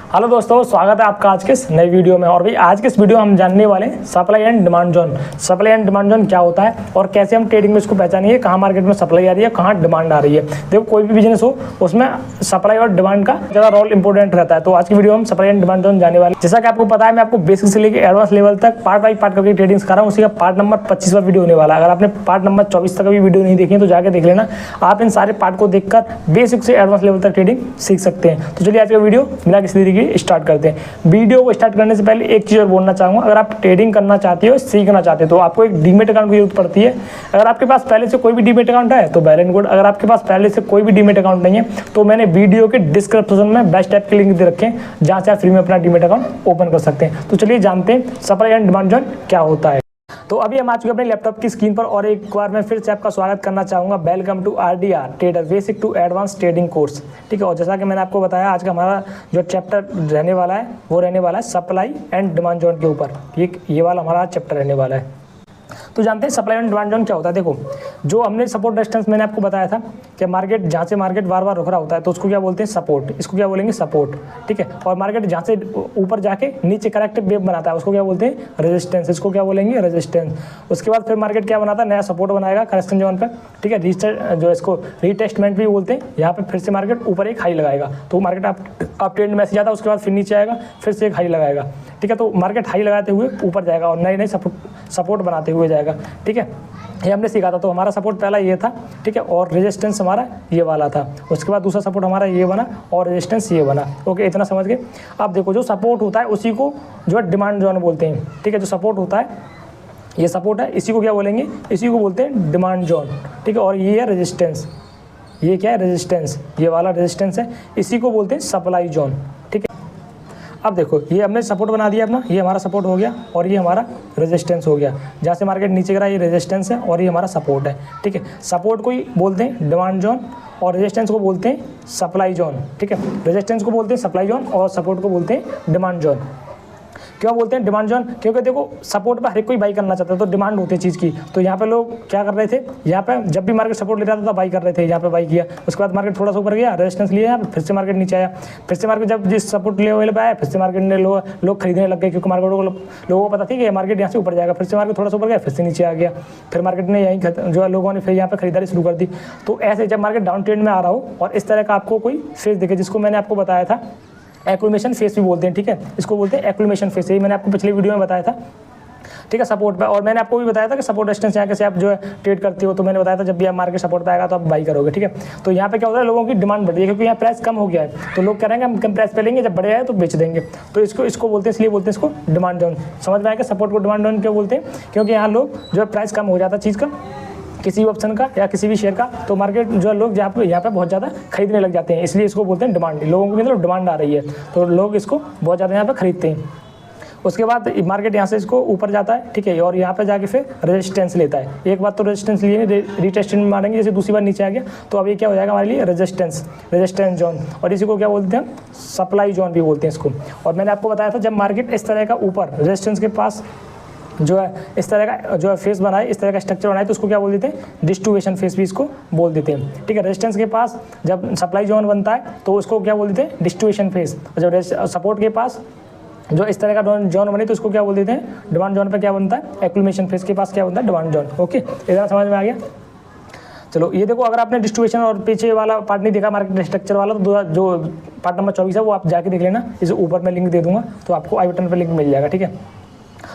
Hello दोस्तों, स्वागत है आपका आज के इस नई वीडियो में। और भाई आज के इस वीडियो में हम जानने वाले हैं supply and demand zone. Supply and demand zone क्या होता है और कैसे हम ट्रेडिंग में इसको पहचानिए, कहाँ मार्केट में सप्लाई आ रही है, कहाँ डिमांड आ रही है। देखो कोई भी बिजनेस हो उसमें सप्लाई और डिमांड का ज़्यादा रोल इंपॉर्टेंट रहता है। तो आज की वीडियो में हम सप्लाई एंड डिमांड जोन जाने वाले। जैसा कि आपको पता है, मैं आपको बेसिक से लेकर एडवांस लेवल तक पार्ट बाई पार्ट करके ट्रेडिंग सिखा रहा हूँ। उसी का पार्ट नंबर 25वां वीडियो होने वाला है। अगर आपने पार्ट नंबर 24 तक भी वीडियो नहीं देखी तो जाके देख लेना। आप इन सारे पार्ट को देखकर बेसिक से एडवांस लेवल तक ट्रेडिंग सीख सकते हैं। तो चलिए आज का वीडियो बिना किसी देरी के स्टार्ट करते हैं। वीडियो को स्टार्ट करने से पहले एक चीज़ और बोलना चाहूँगा, अगर आप ट्रेडिंग करना चाहते हो, सीखना चाहते हो, तो आपको एक डीमेट अकाउंट की जरूरत पड़ती है। अगर आपके पास पहले से कोई भी डीमेट अकाउंट है तो वेल एंड गुड। अगर आपके पास पहले से कोई भी डीमेट अकाउंट नहीं है तो मैंने वीडियो के डिस्क्रिप्शन में बेस्ट ऐप के लिंक दे रखे हैं, जहाँ से आप फ्री में अपना डीमेट अकाउंट ओपन कर सकते हैं। तो चलिए जानते हैं सप्लाई एंड डिमांड जोन क्या होता है। तो अभी हम आ चुके हैं अपने लैपटॉप की स्क्रीन पर और एक बार मैं फिर से आपका स्वागत करना चाहूँगा। Welcome to RDR trader basic to advance trading course. ठीक है, और जैसा कि मैंने आपको बताया, आज का हमारा जो चैप्टर रहने वाला है वो रहने वाला है सप्लाई एंड डिमांड जोन के ऊपर। ये वाला हमारा चैप्टर रहने वाला है। तो जानते हैं सप्लाई एंड डिमांड जोन क्या होता है। देखो, जो हमने सपोर्ट रेजिस्टेंस मैंने आपको बताया था कि मार्केट जहाँ से मार्केट बार बार रुक रहा होता है तो उसको क्या बोलते हैं, सपोर्ट। इसको क्या बोलेंगे, सपोर्ट। ठीक है, और मार्केट जहाँ से ऊपर जाके नीचे करेक्टिव वेव बनाता है उसको क्या बोलते हैं, रेजिस्टेंस। इसको क्या बोलेंगे, रेजिस्टेंस। उसके बाद फिर मार्केट क्या बनाता है, नया सपोर्ट बनाएगा करेक्शन जोन पर। ठीक है, जो इसको रीटेस्टमेंट भी बोलते हैं। यहाँ पे फिर से मार्केट ऊपर एक हाई लगाएगा तो मार्केट आप ट्रेंड में ऐसे जाता है, उसके बाद फिर नीचे आएगा, फिर से एक हाई लगाएगा। ठीक है, तो मार्केट हाई लगाते हुए ऊपर जाएगा और नए नए सपोर्ट बनाते हुए जाएगा। ठीक है, ये हमने सीखा था। तो हमारा सपोर्ट पहला ये था, ठीक है, और रेजिस्टेंस हमारा ये वाला था। उसके बाद दूसरा सपोर्ट हमारा ये बना और रेजिस्टेंस ये बना। ओके, इतना समझ गए। अब देखो, जो सपोर्ट होता है उसी को जो है डिमांड जोन बोलते हैं। ठीक है, जो सपोर्ट होता है, ये सपोर्ट है, इसी को क्या बोलेंगे, इसी को बोलते हैं डिमांड जोन। ठीक है, और ये है रेजिस्टेंस। ये क्या है, रेजिस्टेंस। ये वाला रेजिस्टेंस है, इसी को बोलते हैं सप्लाई जोन। ठीक है, अब देखो, ये हमने सपोर्ट बना दिया अपना, ये हमारा सपोर्ट हो गया और ये हमारा रेजिस्टेंस हो गया। जहाँ से मार्केट नीचे गिरा ये रेजिस्टेंस है और ये हमारा सपोर्ट है। ठीक है, सपोर्ट को ही बोलते हैं डिमांड जोन और रेजिस्टेंस को बोलते हैं सप्लाई जोन। ठीक है, रेजिस्टेंस को बोलते हैं सप्लाई जोन और सपोर्ट को बोलते हैं डिमांड जोन। क्यों बोलते हैं डिमांड जोन, क्योंकि देखो सपोर्ट पर हर एक कोई बाई करना चाहता है तो डिमांड होती है चीज़ की। तो यहाँ पे लोग क्या कर रहे थे, यहाँ पे जब भी मार्केट सपोर्ट ले रहा था बाई कर रहे थे, यहाँ पे बाई किया। उसके बाद मार्केट थोड़ा सा ऊपर गया, रेजिस्टेंस लिया, यहाँ पे फिर से मार्केट नीचे आया। फिर से मार्केट जब जिस सपोर्ट लेवल पे आया फिर से मार्केट ने लोग खरीदने लग गए, क्योंकि मार्केट को लोगों को पता थी कि मार्केट यहाँ से ऊपर जाएगा। फिर से मार्केट थोड़ा सा ऊपर गया, फिर से नीचे आ गया। फिर मार्केट ने यहीं जो है लोगों ने फिर यहाँ पे खरीदारी शुरू कर दी। तो ऐसे जब मार्केट डाउन ट्रेंड में आ रहा हो और इस तरह का आपको कोई फेस दिखे, जिसको मैंने आपको बताया था एक्लमेशन फेस भी बोलते हैं। ठीक है, इसको बोलते हैं एक्लमेशन फेस। यही मैंने आपको पिछले वीडियो में बताया था। ठीक है, सपोर्ट पे। और मैंने आपको भी बताया था कि सपोर्ट रेजिस्टेंस यहाँ कैसे आप जो है ट्रेड करते हो। तो मैंने बताया था जब भी आप मार्केट सपोर्ट पे आएगा तो आप बाई करोगे। ठीक है, तो यहाँ पे क्या होता है, लोगों की डिमांड बढ़ रही है क्योंकि यहाँ प्राइस कम हो गया है। तो लोग कह रहे हैं हम कम प्राइस पे लेंगे, जब बढ़ेगा तो बेच देंगे। तो इसको बोलते हैं, इसलिए बोलते हैं इसको डिमांड जोन। समझ में आएगा, सपोर्ट को डिमांड जोन क्यों बोलते हैं, क्योंकि यहाँ लोग जो है प्राइस कम हो जाता है चीज़ का, किसी भी ऑप्शन का या किसी भी शेयर का, तो मार्केट जो है लोग यहाँ पे बहुत ज़्यादा खरीदने लग जाते हैं। इसलिए इसको बोलते हैं डिमांड। लोगों को मतलब डिमांड आ रही है तो लोग इसको बहुत ज़्यादा यहाँ पे खरीदते हैं। उसके बाद मार्केट यहाँ से इसको ऊपर जाता है। ठीक है, और यहाँ पे जाके फिर रेजिस्टेंस लेता है। एक बार तो रेजिस्टेंस लिए, रीटेस्टमेंट मारेंगे, जैसे दूसरी बार नीचे आ गया तो अब ये क्या हो जाएगा हमारे लिए, रेजिस्टेंस जोन। और इसी को क्या बोलते हैं, सप्लाई जोन भी बोलते हैं इसको। और मैंने आपको बताया था जब मार्केट इस तरह का ऊपर रेजिस्टेंस के पास जो है इस तरह का जो है फेस बनाए, इस तरह का स्ट्रक्चर बनाए, तो उसको क्या बोल देते हैं, डिस्ट्रीब्यूशन फेस भी इसको बोल देते हैं। ठीक है, रेजिस्टेंस के पास जब सप्लाई जोन बनता है तो उसको क्या बोल देते हैं, डिस्ट्रीब्यूशन फेस। और जब सपोर्ट के पास जो इस तरह का जोन बने तो उसको क्या बोल देते हैं, डिमांड जोन पे क्या बनता है, एक्लमेशन फेस के पास क्या बनता है, डिमांड जोन। ओके, इतना समझ में आ गया। चलो, ये देखो, अगर आपने डिस्ट्रीब्यूशन और पीछे वाला पार्ट नहीं देखा मार्केट स्ट्रक्चर वाला, तो जो पार्ट नंबर 24 है वो आप जाके देख लेना। इसे ऊपर में लिंक दे दूंगा तो आपको आई बटन पर लिंक मिल जाएगा। ठीक है,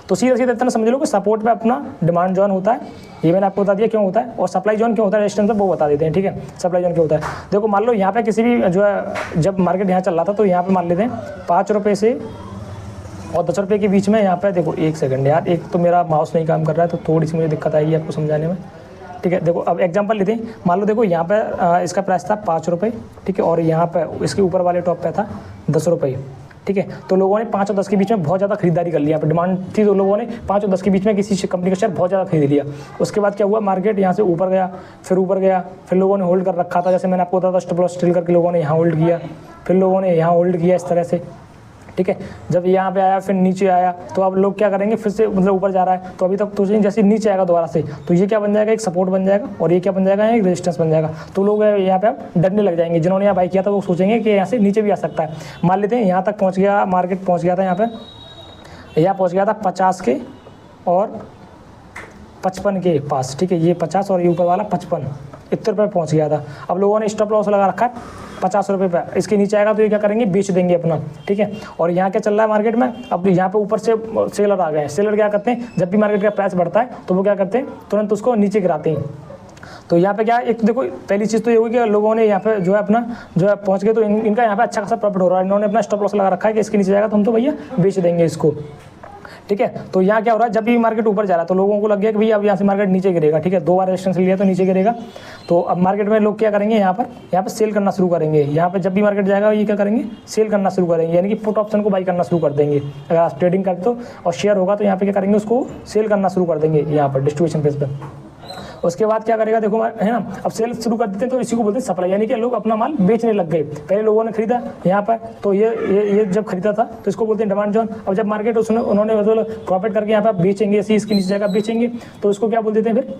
तो सीधा इतना समझ लो कि सपोर्ट पे अपना डिमांड जोन होता है। ये मैंने आपको बता दिया क्यों होता है। और सप्लाई जोन क्यों होता है, रेजिस्टेंस पे वो बता देते हैं। ठीक है, सप्लाई जोन क्यों होता है। देखो, मान लो यहाँ पे किसी भी जो है जब मार्केट यहाँ चल रहा था तो यहाँ पे मान लेते हैं 5 रुपये से और 10 रुपये के बीच में। यहाँ पे देखो, एक सेकंड यार, एक तो मेरा माउस नहीं काम कर रहा है तो थोड़ी सी मुझे दिक्कत आएगी आपको समझाने में। ठीक है, देखो अब एग्जांपल लेते हैं। मान लो देखो, यहाँ पे इसका प्राइस था 5 रुपये। ठीक है, और यहाँ पे इसके ऊपर वाले टॉप पे था 10 रुपये। ठीक है, तो लोगों ने 5 और 10 के बीच में बहुत ज़्यादा खरीदारी कर लिया। यहाँ पर डिमांड थी तो लोगों ने 5 और 10 के बीच में किसी कंपनी का शेयर बहुत ज़्यादा खरीद लिया। उसके बाद क्या हुआ, मार्केट यहाँ से ऊपर गया, फिर लोगों ने होल्ड कर रखा था। जैसे मैंने आपको बताया था, स्टॉप लॉस स्टिल करके लोगों ने यहाँ होल्ड किया, फिर लोगों ने यहाँ होल्ड किया इस तरह से। ठीक है। जब यहाँ पे आया फिर नीचे आया तो अब लोग क्या करेंगे, फिर से मतलब ऊपर जा रहा है तो अभी तक तो जैसे नीचे आएगा दोबारा से तो ये क्या बन जाएगा, एक सपोर्ट बन जाएगा और ये क्या बन जाएगा, एक रेजिस्टेंस बन जाएगा। तो लोग यहाँ पे अब डरने लग जाएंगे, जिन्होंने यहाँ बाई किया था वो सोचेंगे कि यहाँ से नीचे भी आ सकता है। मान लेते हैं यहाँ तक पहुँच गया, मार्केट पहुँच गया था यहाँ पहुँच गया था 50 के और 55 के पास, ठीक है। ये 50 और ये ऊपर वाला 55 इतने रुपये पहुँच गया था। अब लोगों ने स्टॉप लॉस लगा रखा है 50 रुपये पे, इसके नीचे आएगा तो ये क्या करेंगे, बेच देंगे अपना, ठीक है। और यहाँ क्या चल रहा है मार्केट में, अब यहाँ पे ऊपर से सेलर आ गए हैं। सेलर क्या करते हैं, जब भी मार्केट का प्राइस बढ़ता है तो वो क्या करते हैं, तुरंत उसको नीचे गिराते हैं। तो यहाँ पे क्या एक देखो, पहली चीज़ तो ये हुई कि लोगों ने यहाँ पे जो है अपना जो है पहुँच गए तो इनका यहाँ पे अच्छा खासा प्रॉफिट हो रहा है। इन्होंने अपना स्टॉप लॉस लगा रखा है कि इसके नीचे जाएगा तो हम तो भैया बेच देंगे इसको, ठीक है। तो यहाँ क्या हो रहा है, जब भी मार्केट ऊपर जा रहा है तो लोगों को लग गया कि भैया अब यहाँ से मार्केट नीचे गिरेगा, ठीक है। 2 बार रेजिस्टेंस लिया तो नीचे गिरेगा। तो अब मार्केट में लोग क्या करेंगे, यहाँ पर सेल करना शुरू करेंगे। यहाँ पे जब भी मार्केट जाएगा ये क्या करेंगे, सेल करना शुरू करेंगे, यानी कि पुट ऑप्शन को बाई करना शुरू कर देंगे। अगर आप ट्रेडिंग करते हो और शेयर होगा तो यहाँ पे क्या करेंगे, उसको सेल करना शुरू कर देंगे यहाँ पर डिस्ट्रीब्यूशन फेज पर। उसके बाद क्या करेगा, देखो है ना, अब सेल शुरू कर देते हैं तो इसी को बोलते हैं सप्लाई, यानी कि लोग अपना माल बेचने लग गए। पहले लोगों ने खरीदा यहाँ पर तो ये जब खरीदा था तो इसको बोलते हैं डिमांड जोन। अब जब मार्केट उन्होंने मतलब प्रॉफिट करके यहाँ पर बेचेंगे, ऐसी इसके नीचे जगह बेचेंगे तो इसको क्या बोल देते हैं फिर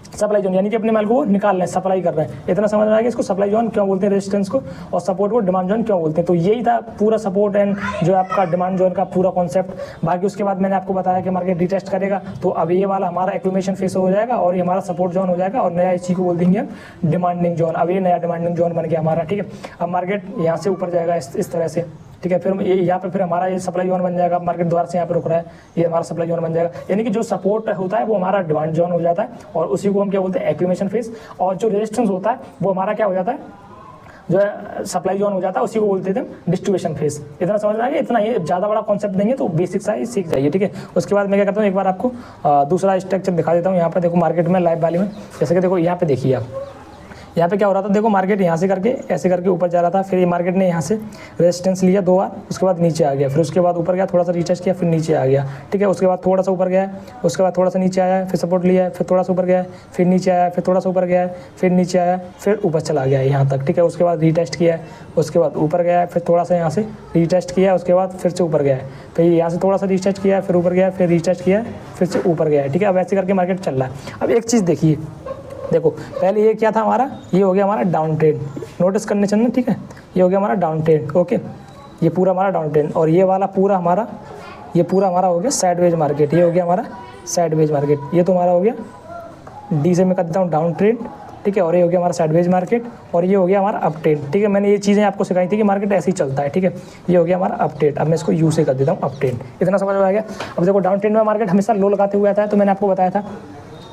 सप्लाई जोन, यानी कि अपने माल को वो निकाल रहे हैं, सप्लाई कर रहे हैं। इतना समझ में आ गया इसको सप्लाई जोन क्यों बोलते हैं रेजिस्टेंस को, और सपोर्ट को डिमांड जोन क्यों बोलते हैं। तो यही था पूरा सपोर्ट एंड जो आपका डिमांड जोन का पूरा कॉन्सेप्ट। बाकी उसके बाद मैंने आपको बताया कि मार्केट रिटेस्ट करेगा तो अब ये वाला हमारा एक्यूमुलेशन फेस हो जाएगा और ये हमारा सपोर्ट जोन हो जाएगा और नया इसी को बोल देंगे डिमांडिंग जोन। अब ये नया डिमांडिंग जोन बन गया हमारा, ठीक है। अब मार्केट यहाँ से ऊपर जाएगा इस तरह से, ठीक है। फिर यहाँ पे फिर हमारा ये सप्लाई जोन बन जाएगा। मार्केट द्वारा से यहाँ पे रुक रहा है, ये हमारा सप्लाई जोन बन जाएगा। यानी कि जो सपोर्ट होता है वो हमारा डिमांड जोन हो जाता है और उसी को हम क्या बोलते हैं, एक्यूमुलेशन फेज। और जो रेजिस्टेंस होता है वो हमारा क्या हो जाता है, जो है सप्लाई जोन हो जाता है, उसी को बोलते थे डिस्ट्रीब्यूशन फेज। इतना समझ में आ गया, इतना ये ज़्यादा बड़ा कॉन्सेप्ट देंगे तो बेसिक सा ही सीख जाइए, ठीक है। उसके बाद मैं क्या करता हूँ, एक बार आपको दूसरा स्ट्रक्चर दिखा देता हूँ। यहाँ पर देखो मार्केट में लाइव वाली में, जैसे कि देखो यहाँ पे देखिए आप, यहाँ पे क्या हो रहा था, देखो मार्केट यहाँ से करके ऐसे करके ऊपर जा रहा था। फिर ये मार्केट ने यहाँ से रेजिस्टेंस लिया 2 बार, उसके बाद नीचे आ गया, फिर उसके बाद ऊपर गया, थोड़ा सा रिटेस्ट किया, फिर नीचे आ गया, ठीक है। उसके बाद थोड़ा सा ऊपर गया, उसके बाद थोड़ा सा नीचे आया, फिर सपोर्ट लिया, फिर थोड़ा सा ऊपर गया, फिर नीचे आया, फिर थोड़ा सा ऊपर गया, फिर नीचे आया, फिर ऊपर चला गया यहाँ तक, ठीक है। उसके बाद रिटेस्ट किया, उसके बाद ऊपर गया, फिर थोड़ा सा यहाँ से रिटेस्ट किया, उसके बाद फिर से ऊपर गया, फिर यहाँ से थोड़ा सा रिटेस्ट किया, फिर ऊपर गया, फिर रिटेस्ट किया, फिर से ऊपर गया, ठीक है। अब ऐसे करके मार्केट चल रहा है। अब एक चीज़ देखिए, देखो पहले ये क्या था हमारा, ये हो गया हमारा डाउन ट्रेंड, नोटिस करने चलना, ठीक है। ये हो गया हमारा डाउन ट्रेंड, ओके, ये पूरा हमारा डाउन ट्रेंड। और ये वाला पूरा हमारा, ये पूरा हमारा हो गया साइडवेज मार्केट, ये हो गया हमारा साइडवेज मार्केट। ये तो हमारा हो गया डी से मैं कर देता हूँ डाउन ट्रेंड, ठीक है। और ये हो गया हमारा साइडवेज मार्केट और ये हो गया हमारा अप ट्रेंड, ठीक है। मैंने ये चीज़ें आपको सिखाई थी कि मार्केट ऐसे ही चलता है, ठीक है। ये हो गया हमारा अप ट्रेंड। अब मैं इसको यू से कर देता हूँ अप ट्रेंड, इतना समझ में आ गया। अब देखो डाउन ट्रेंड में मार्केट हमेशा लो लगाते हुए आता है, तो मैंने आपको बताया था,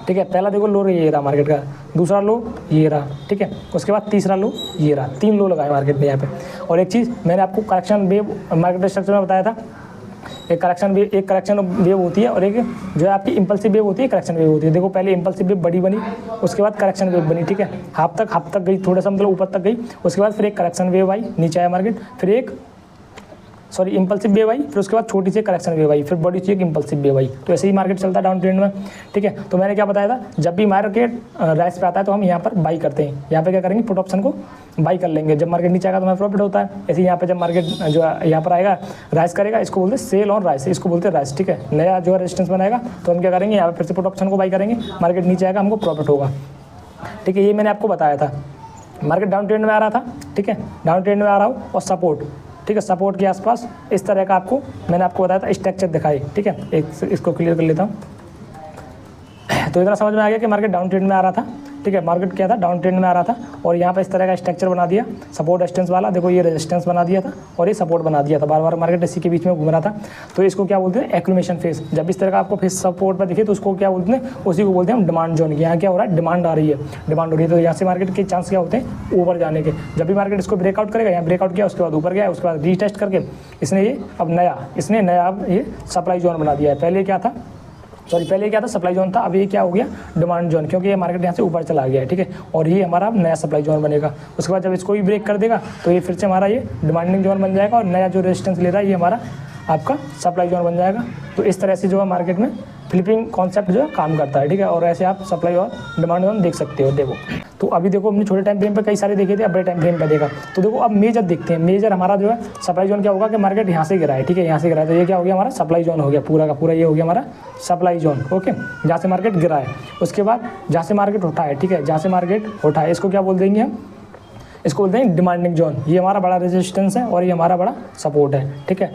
ठीक है। पहला देखो लो ये रहा मार्केट का, दूसरा लो ये रहा, ठीक है। उसके बाद तीसरा लो ये रहा, 3 लो लगाए मार्केट ने यहाँ पे। और एक चीज़ मैंने आपको करेक्शन वेव मार्केट स्ट्रक्चर में बताया था, एक करेक्शन वेव होती है और एक जो है आपकी इंपल्सिव वेव होती है, करेक्शन वेव होती है। देखो पहले इंपल्सिव वेव बड़ी बनी, उसके बाद करेक्शन वेव बनी, ठीक है। हाफ तक गई, थोड़ा सा मतलब ऊपर तक गई, उसके बाद फिर एक करेक्शन वेव आई, नीचे आया मार्केट, फिर एक इंपल्सिव वेव आई, फिर उसके बाद छोटी सी करेक्शन वेव आई, फिर बड़ी सी एक इंपल्सिव वेव आई। तो ऐसे ही मार्केट चलता है डाउन ट्रेंड में, ठीक है। तो मैंने क्या बताया था, जब भी मार्केट राइस पे आता है तो हम यहाँ पर बाई करते हैं। यहाँ पे क्या करेंगे, पुट ऑप्शन को बाई कर लेंगे। जब मार्केट नीचे आएगा तो हमें प्रॉफिट होता है। ऐसे ही यहाँ पे जब मार्केट जो है यहाँ पर आएगा, राइस करेगा, इसको बोलते हैं सेल ऑन राइस, इसको बोलते हैं राइस, ठीक है। नया जो है रेजिस्टेंस बनाएगा तो हम क्या करेंगे, यहाँ पर फिर से पुट ऑप्शन को बाई करेंगे, मार्केट नीचे आएगा, हमको प्रॉफिट होगा, ठीक है। ये मैंने आपको बताया था। मार्केट डाउन ट्रेंड में आ रहा था, ठीक है, डाउन ट्रेंड में आ रहा हो और सपोर्ट, ठीक है, सपोर्ट के आसपास इस तरह का आपको मैंने आपको बताया था स्ट्रक्चर दिखाई, ठीक है। एक इसको क्लियर कर लेता हूँ। तो इतना समझ में आ गया कि मार्केट डाउन ट्रेंड में आ रहा था, ठीक है। मार्केट क्या था, डाउन ट्रेंड में आ रहा था और यहाँ पे इस तरह का स्ट्रक्चर बना दिया, सपोर्ट रेजिस्टेंस वाला। देखो ये रेजिस्टेंस बना दिया था और ये सपोर्ट बना दिया था, बार बार मार्केट इसी के बीच में घूम रहा था। तो इसको क्या बोलते हैं, एक्यूमुलेशन फेज। जब इस तरह का आपको फेज सपोर्ट पर दिखे तो उसको क्या बोलते हैं, उसी को बोलते हैं हम डिमांड जोन। यहाँ क्या हो रहा है, डिमांड आ रही है, डिमांड हो रही है, तो यहाँ से मार्केट के चांस क्या होते हैं, ऊपर जाने के। जब भी मार्केट इसको ब्रेकआउट करेगा, यहाँ ब्रेकआउट किया, उसके बाद ऊपर गया, उसके बाद रीटेस्ट करके इसने ये अब नया अब ये सप्लाई जोन बना दिया है। पहले क्या था, पहले क्या था, सप्लाई जोन था, अब ये क्या हो गया, डिमांड जोन, क्योंकि ये मार्केट यहाँ से ऊपर चला गया है, ठीक है। और ये हमारा नया सप्लाई जोन बनेगा। उसके बाद जब इसको भी ब्रेक कर देगा तो ये फिर से हमारा ये डिमांडिंग जोन बन जाएगा और नया जो रेजिस्टेंस ले रहा है ये हमारा आपका सप्लाई जोन बन जाएगा। तो इस तरह से जो है मार्केट में फ्लिपिंग कॉन्सेप्ट जो है काम करता है, ठीक है। और ऐसे आप सप्लाई और डिमांड जोन देख सकते हो। देखो तो अभी देखो हमने छोटे टाइम फ्रेम पे कई सारे देखे थे, अब बड़े टाइम फ्रेम पे देखा। तो देखो अब मेजर देखते हैं। मेजर हमारा जो है सप्लाई जोन क्या होगा कि मार्केट यहाँ से गिरा है, ठीक है, यहाँ से गिरा है, तो ये क्या हो गया हमारा सप्लाई जोन हो गया, पूरा का पूरा ये हो गया हमारा सप्लाई जोन, ओके, जहाँ से मार्केट गिरा है। उसके बाद जहाँ से मार्केट उठा है, ठीक है, जहाँ से मार्केट उठा है इसको क्या बोल देंगे हम, इसको बोलते हैं डिमांडिंग जोन। ये हमारा बड़ा रेजिस्टेंस है और ये हमारा बड़ा सपोर्ट है, ठीक है।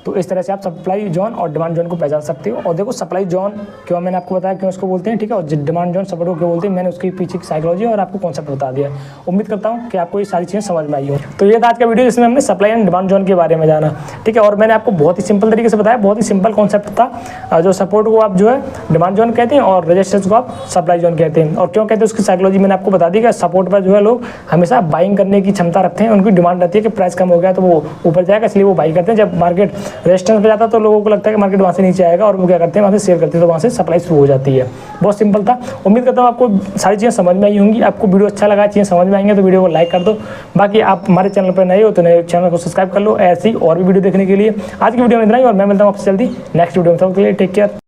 तो इस तरह से आप सप्लाई जोन और डिमांड जोन को पहचान सकते हो। और देखो सप्लाई जोन क्यों मैंने आपको बताया क्यों इसको बोलते हैं, ठीक है, और डिमांड जोन सपोर्ट को क्यों बोलते हैं, मैंने उसकी पीछे की साइकोलॉजी और आपको कॉन्सेप्ट बता दिया। उम्मीद करता हूँ कि आपको ये सारी चीज़ें समझ में आई हो। तो ये था आज का वीडियो जिसमें हमने सप्लाई एंड डिमांड जोन के बारे में जाना, ठीक है। और मैंने आपको बहुत ही सिंपल तरीके से बताया, बहुत ही सिंपल कॉन्सेप्ट था। जो सपोर्ट को आप जो है डिमांड जोन कहते हैं और रेजिस्टेंस को आप सप्लाई जोन कहते हैं। और क्यों कहते हैं उसकी साइकोलॉजी मैंने आपको बता दी कि सपोर्ट पर जो है लोग हमेशा बाइंग करने की क्षमता रखते हैं, उनकी डिमांड रहती है कि प्राइस कम हो गया तो वो ऊपर जाएगा, इसलिए वो बाई करते हैं। जब मार्केट रेजिस्टेंस पर जाता है तो लोगों को लगता है कि मार्केट वहाँ से नीचे आएगा और वो क्या करते हैं वहाँ से सेल करते हैं, तो वहाँ से सप्लाई शुरू हो जाती है। बहुत सिंपल था। उम्मीद करता हूँ आपको सारी चीज़ें समझ में आई होंगी। आपको वीडियो अच्छा लगा, चीज़ें समझ में आएंगे तो वीडियो को लाइक कर दो। बाकी आप हमारे चैनल पर नए हो तो नए चैनल को सब्सक्राइब कर लो ऐसी और भी वीडियो देखने के लिए। आज की वीडियो में इतना ही और मैं मिलता हूँ आपसे जल्दी नेक्स्ट वीडियो में। तब तक के लिए टेक केयर।